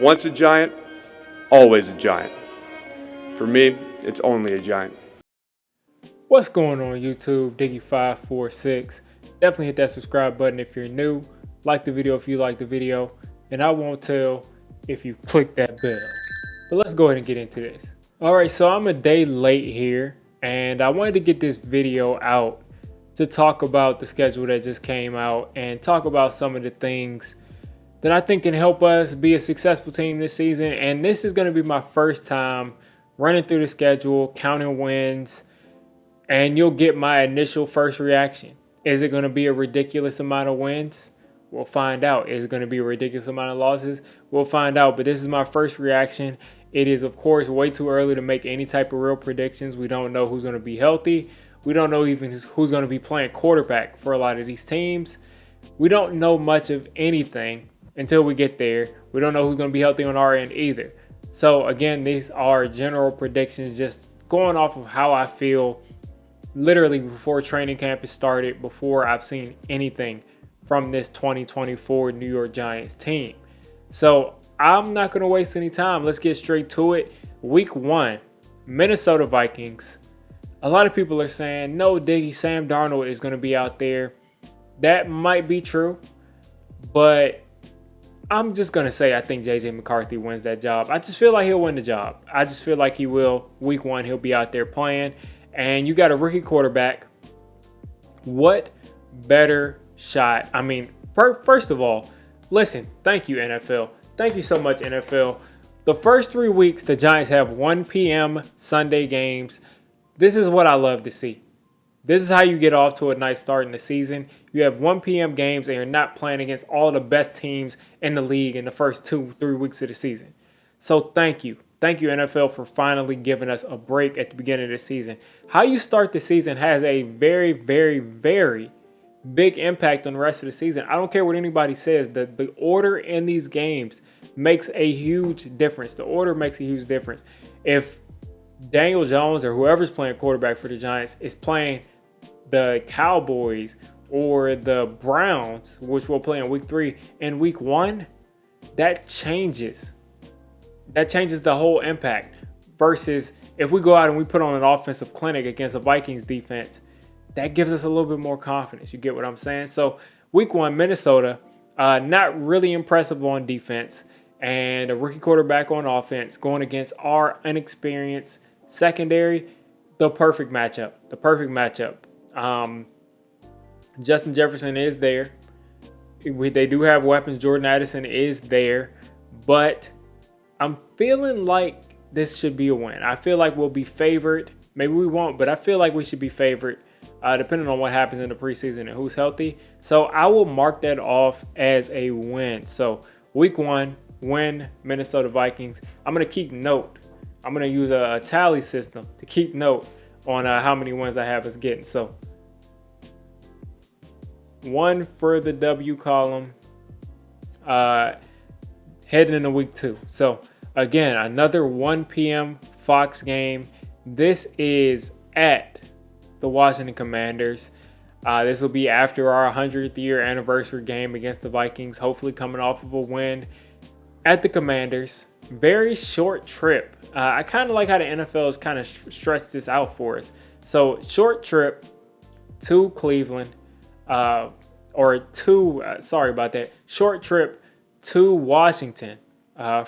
Once a giant, always a giant. For me, it's only a giant. What's going on YouTube? Diggy546. Definitely hit that subscribe button if you're new. Like the video if you like the video. And I won't tell if you click that bell. But let's go ahead and get into this. Alright, so I'm a day late here. And I wanted to get this video out to talk about the schedule that just came out. And talk about some of the things that I think can help us be a successful team this season. And this is going to be my first time running through the schedule, counting wins, and you'll get my initial first reaction. Is it going to be a ridiculous amount of wins? We'll find out. Is it going to be a ridiculous amount of losses? We'll find out. But this is my first reaction. It is, of course, way too early to make any type of real predictions. We don't know who's going to be healthy. We don't know even who's going to be playing quarterback for a lot of these teams. We don't know much of anything until we get there. We don't know who's going to be healthy on our end either. So, again, these are general predictions, just going off of how I feel literally before training camp has started, before I've seen anything from this 2024 New York Giants team. So I'm not going to waste any time. Let's get straight to it. Week 1, Minnesota Vikings. A lot of people are saying, no, Diggy, Sam Darnold is going to be out there. That might be true, but I'm just going to say I think J.J. McCarthy wins that job. I just feel like he'll win the job. I just feel like he will. Week 1, he'll be out there playing. And you got a rookie quarterback. What better shot? I mean, first of all, listen, thank you, NFL. Thank you so much, NFL. The first 3 weeks, the Giants have 1 p.m. Sunday games. This is what I love to see. This is how you get off to a nice start in the season. You have 1 p.m. games and you're not playing against all the best teams in the league in the first 2-3 weeks of the season. So thank you. Thank you, NFL, for finally giving us a break at the beginning of the season. How you start the season has a very, very, very big impact on the rest of the season. I don't care what anybody says. The order in these games makes a huge difference. The order makes a huge difference. If Daniel Jones or whoever's playing quarterback for the Giants is playing the Cowboys or the Browns, which we'll play in week 3, and week 1, that changes. That changes the whole impact versus if we go out and we put on an offensive clinic against a Vikings defense, that gives us a little bit more confidence. You get what I'm saying? So week 1, Minnesota, not really impressive on defense, and a rookie quarterback on offense going against our inexperienced secondary, the perfect matchup. The perfect matchup. Justin Jefferson is there. They do have weapons. Jordan Addison is there, but I'm feeling like this should be a win. I feel like we'll be favored. Maybe we won't, but I feel like we should be favored depending on what happens in the preseason and who's healthy. So I will mark that off as a win. So week 1, win, Minnesota Vikings. I'm going to keep note. I'm going to use a tally system to keep note on how many wins I have us getting. So 1 for the W column heading into week 2. So again, another 1 p.m. Fox game. This is at the Washington Commanders. This will be after our 100th year anniversary game against the Vikings, hopefully coming off of a win at the Commanders. Very short trip. I kind of like how the NFL has kind of stressed this out for us. So short trip to Cleveland, short trip to Washington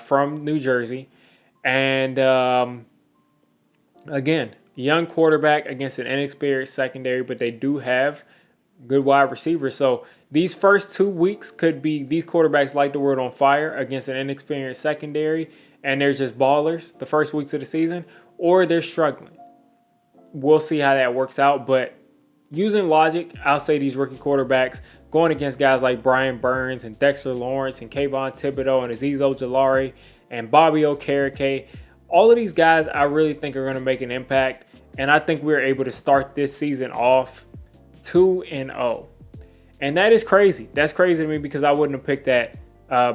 from New Jersey. And again, young quarterback against an inexperienced secondary, but they do have good wide receivers. So these first 2 weeks could be these quarterbacks light the world on fire against an inexperienced secondary, and they're just ballers the first weeks of the season, or they're struggling. We'll see how that works out, but using logic, I'll say these rookie quarterbacks going against guys like Brian Burns and Dexter Lawrence and Kayvon Thibodeau and Azeez Ojulari and Bobby Okereke, all of these guys I really think are going to make an impact, and I think we're able to start this season off 2-0. And that is crazy. That's crazy to me because I wouldn't have picked that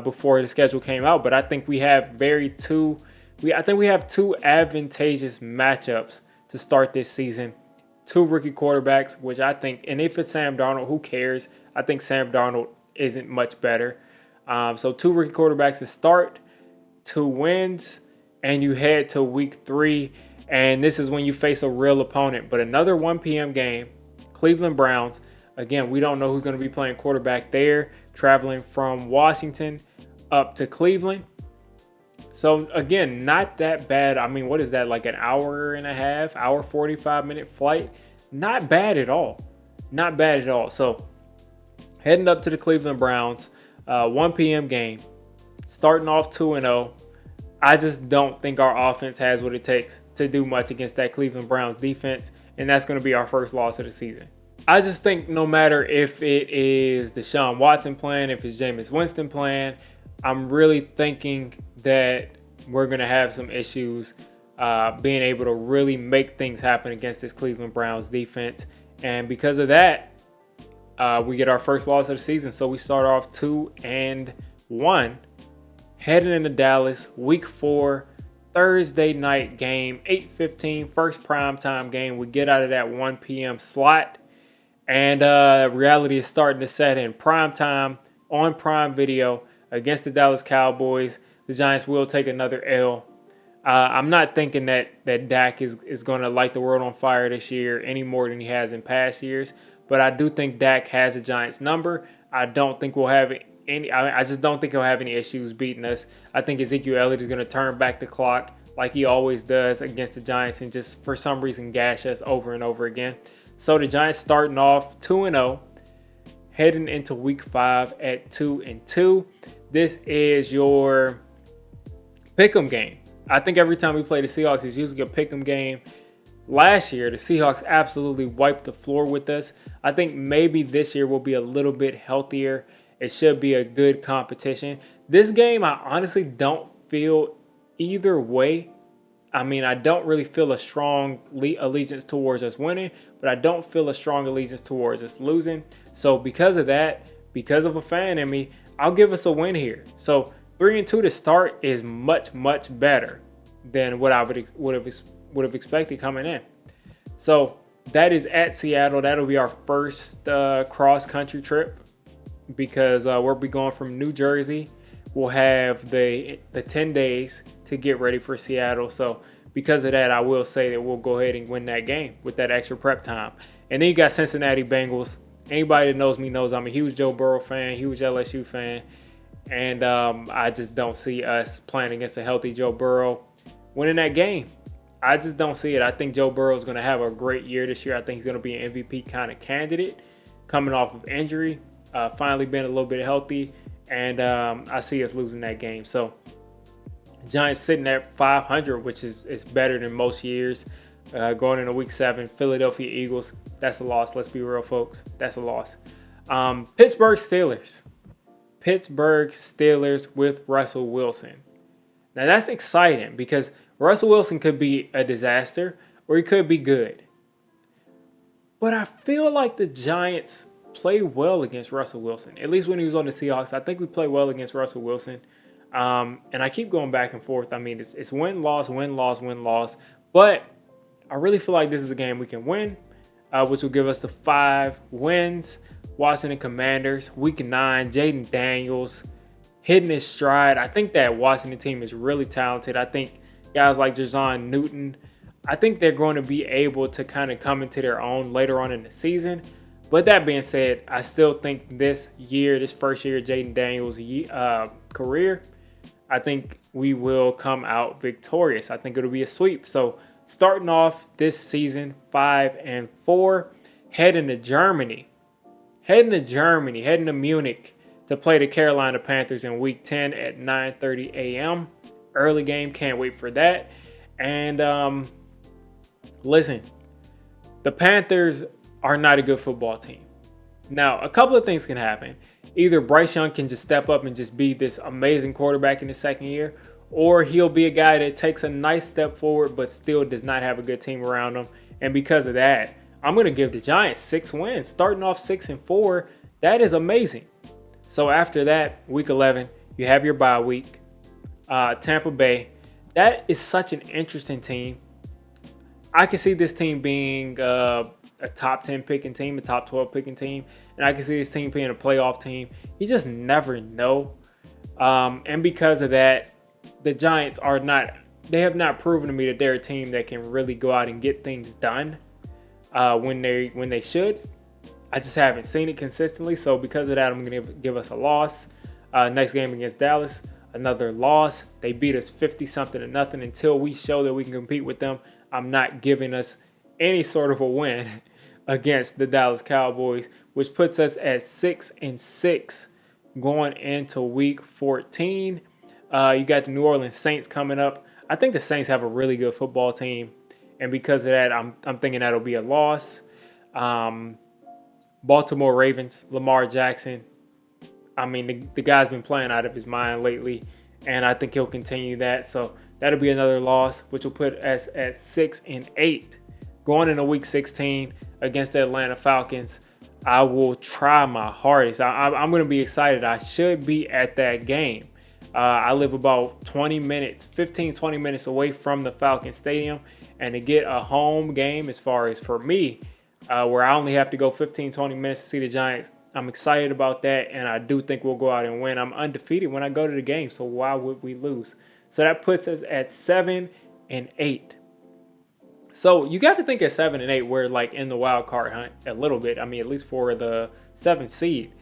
before the schedule came out, but I think we have two advantageous matchups to start this season. 2 rookie quarterbacks, which I think, and if it's Sam Darnold, who cares? I think Sam Darnold isn't much better. So 2 rookie quarterbacks to start. 2 wins, and you head to week 3. And this is when you face a real opponent. But another 1 p.m. game, Cleveland Browns. Again, we don't know who's going to be playing quarterback there, traveling from Washington up to Cleveland. So, again, not that bad. I mean, what is that, like an hour and a half, hour 45-minute flight? Not bad at all. Not bad at all. So, heading up to the Cleveland Browns, 1 p.m. game, starting off 2-0. I just don't think our offense has what it takes to do much against that Cleveland Browns defense, and that's going to be our first loss of the season. I just think no matter if it is Deshaun Watson playing, if it's Jameis Winston playing, I'm really thinking that we're going to have some issues being able to really make things happen against this Cleveland Browns defense. And because of that, we get our first loss of the season. So we start off 2-1. Heading into Dallas, week 4, Thursday night game, 8:15, first primetime game. We get out of that 1 p.m. slot, and reality is starting to set in. Primetime on Prime Video against the Dallas Cowboys. The Giants will take another L. I'm not thinking that Dak is going to light the world on fire this year any more than he has in past years, but I do think Dak has the Giants' number. I don't think we'll have I just don't think he'll have any issues beating us. I think Ezekiel Elliott is going to turn back the clock like he always does against the Giants and just for some reason gash us over and over again. So the Giants starting off 2-0, heading into week 5 at 2-2. This is your pick'em game. I think every time we play the Seahawks, it's usually a pick'em game. Last year, the Seahawks absolutely wiped the floor with us. I think maybe this year will be a little bit healthier. It should be a good competition. This game, I honestly don't feel either way. I mean, I don't really feel a strong allegiance towards us winning, but I don't feel a strong allegiance towards us losing. So because of that, because of a fan in me, I'll give us a win here. So 3-2 to start is much, much better than what I would have expected coming in. So that is at Seattle. That'll be our first cross-country trip, because we'll be going from New Jersey. We'll have the 10 days to get ready for Seattle. So because of that, I will say that we'll go ahead and win that game with that extra prep time. And then you got Cincinnati Bengals. Anybody that knows me knows I'm a huge Joe Burrow fan, huge LSU fan. And I just don't see us playing against a healthy Joe Burrow winning that game. I just don't see it. I think Joe Burrow is going to have a great year this year. I think he's going to be an MVP kind of candidate coming off of injury. Finally been a little bit healthy, and I see us losing that game. So Giants sitting at 500, which is better than most years. Going into week 7, Philadelphia Eagles, that's a loss. Let's be real, folks. That's a loss. Pittsburgh Steelers. Pittsburgh Steelers with Russell Wilson. Now that's exciting because Russell Wilson could be a disaster or he could be good. But I feel like the Giants play well against Russell Wilson. At least when he was on the Seahawks, I think we play well against Russell Wilson. And I keep going back and forth. I mean, it's win, loss, win, loss, win, loss. But I really feel like this is a game we can win, which will give us the 5 wins. Washington Commanders, week 9, Jaden Daniels hitting his stride. I think that Washington team is really talented. I think guys like Jazon Newton, I think they're going to be able to kind of come into their own later on in the season. But that being said, I still think this first year of Jaden Daniels' career, I think we will come out victorious. I think it'll be a sweep. So starting off this season 5-4, heading to Munich to play the Carolina Panthers in week 10 at 9:30 a.m. Early game, can't wait for that. And listen, the Panthers are not a good football team. Now, a couple of things can happen. Either Bryce Young can just step up and just be this amazing quarterback in his second year, or he'll be a guy that takes a nice step forward but still does not have a good team around him. And because of that, I'm going to give the Giants 6 wins. Starting off 6-4, that is amazing. So after that, week 11, you have your bye week. Tampa Bay, that is such an interesting team. I can see this team being a top 10 picking team, a top 12 picking team, and I can see this team being a playoff team. You just never know. And because of that, the Giants are not. They have not proven to me that they're a team that can really go out and get things done when they should. I just haven't seen it consistently. So because of that, I'm going to give us a loss. Next game against Dallas, another loss. They beat us 50-something to nothing. Until we show that we can compete with them, I'm not giving us any sort of a win against the Dallas Cowboys, which puts us at 6-6 going into week 14. You got the New Orleans Saints coming up. I think the Saints have a really good football team, and because of that, I'm thinking that'll be a loss. Baltimore Ravens, Lamar Jackson. I mean, the guy's been playing out of his mind lately, and I think he'll continue that. So that'll be another loss, which will put us at 6-8 going into week 16 against the Atlanta Falcons. I will try my hardest. I'm going to be excited. I should be at that game. I live about 20 minutes away from the Falcon Stadium, and to get a home game as far as for me, where I only have to go 15-20 minutes to see the Giants, I'm excited about that, and I do think we'll go out and win. I'm undefeated when I go to the game, so why would we lose? So that puts us at 7-8. So you got to think at 7-8, we're like in the wild card hunt a little bit. I mean, at least for the 7th seed.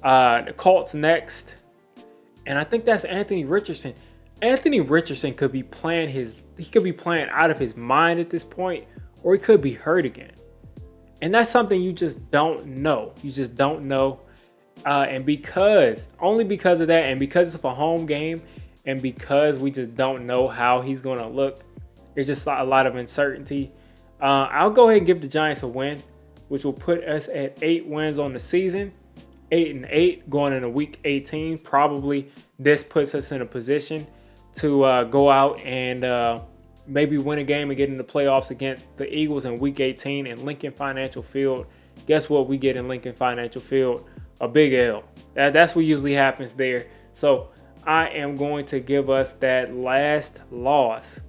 The Colts next. And I think that's Anthony Richardson. Anthony Richardson could be playing out of his mind at this point, or he could be hurt again. And that's something you just don't know. You just don't know. And only because of that, and because it's a home game, and because we just don't know how he's going to look, there's just a lot of uncertainty. I'll go ahead and give the Giants a win, which will put us at 8 wins on the season. 8-8 going into week 18. Probably this puts us in a position to go out and maybe win a game and get in the playoffs against the Eagles in week 18 in Lincoln Financial Field. Guess what we get in Lincoln Financial Field? A big L. That's what usually happens there. So I am going to give us that last loss.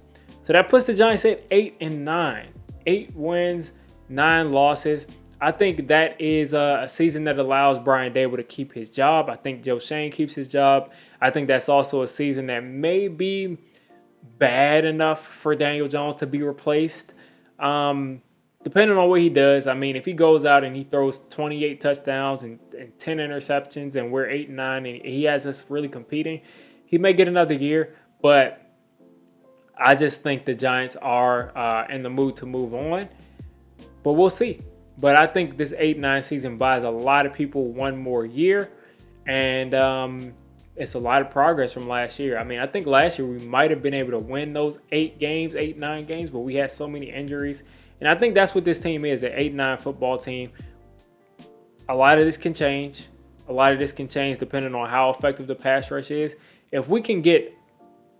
So that puts the Giants at 8-9. 8 wins, 9 losses. I think that is a season that allows Brian Daboll to keep his job. I think Joe Schoen keeps his job. I think that's also a season that may be bad enough for Daniel Jones to be replaced. Depending on what he does. I mean, if he goes out and he throws 28 touchdowns and 10 interceptions and we're 8-9 and he has us really competing, he may get another year. But I just think the Giants are in the mood to move on. But we'll see. But I think this 8-9 season buys a lot of people one more year. And it's a lot of progress from last year. I mean, I think last year we might have been able to win those 8-9 games, but we had so many injuries. And I think that's what this team is, an 8-9 football team. A lot of this can change. A lot of this can change depending on how effective the pass rush is. If we can get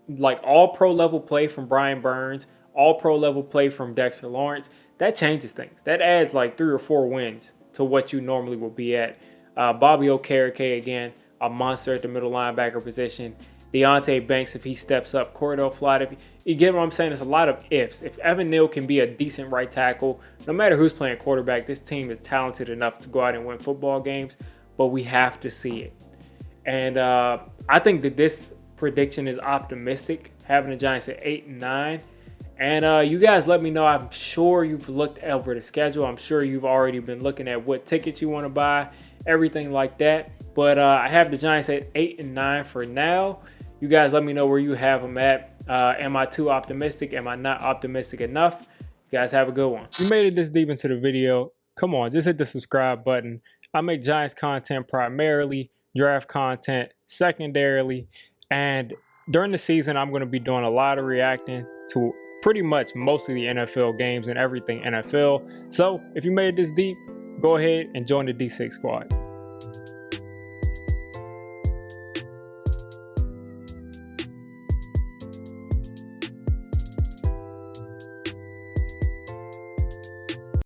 like all pro level play from Brian Burns, all pro level play from Dexter Lawrence, that changes things. That adds like 3 or 4 wins to what you normally will be at. Bobby Okereke, again, a monster at the middle linebacker position. Deonte Banks, if he steps up. Cordell Flott, if you get what I'm saying, it's a lot of ifs. If Evan Neal can be a decent right tackle, no matter who's playing quarterback, this team is talented enough to go out and win football games, but we have to see it. And I think that this prediction is optimistic, having the Giants at 8-9. And you guys let me know. I'm sure you've looked over the schedule. I'm sure you've already been looking at what tickets you want to buy, everything like that. But I have the Giants at 8-9 for now. You guys let me know where you have them at. Am I too optimistic? Am I not optimistic enough? You guys have a good one. If you made it this deep into the video, come on, just hit the subscribe button. I make Giants content primarily, draft content secondarily, and during the season, I'm going to be doing a lot of reacting to pretty much most of the NFL games and everything NFL. So if you made it this deep, go ahead and join the D6 squad.